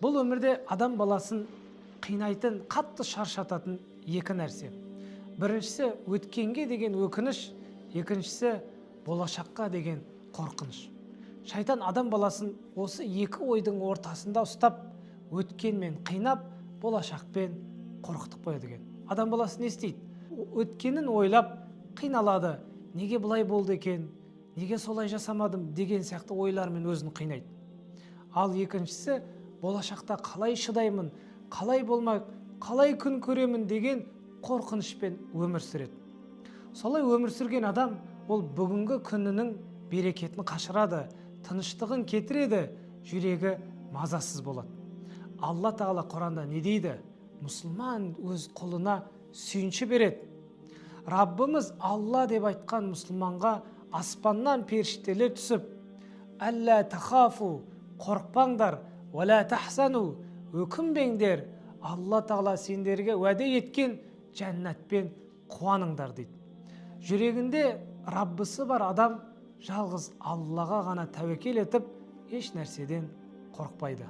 Бұл өмірде адам баласын қинайтын, қатты шаршататын екі нәрсе. Біріншісі өткенге деген өкініш, екіншісі болашаққа деген қорқыныш. Шайтан адам баласын осы екі ойдың ортасында ұстап, өткенмен қинап, болашақпен қорқытып қояды екен. Адам баласы не істейді? Өткенін ойлап қиналады. Неге бұлай болды екен? Неге солай жасамадым деген сияқты ойлармен өзін қинайды. Ал екіншісі болашақта қалай шыдаймын, қалай болмақ, қалай күн көремін деген қорқынышпен өмір сүреді. Солай өмір сүрген адам ол бүгінгі күнінің берекетін қашырады, тыныштығын кетіреді, жүрегі мазасыз болады. Алла Тағала Құранда не дейді? Мұсылман өз құлына сүйінші береді. Раббымыз Алла деп айтқан мұсылманға аспаннан періштелер түсіп, «Әллә тахафу, қорықпаңдар, вәлә тахсану, өкінбеңдер, Алла Тағала сендерге уәде еткен жәннатпен қуаныңдар» дейді. Жүрегінде Раббысы бар адам жалғыз Аллаға ғана тәуекел етіп, еш нәрседен қорықпайды.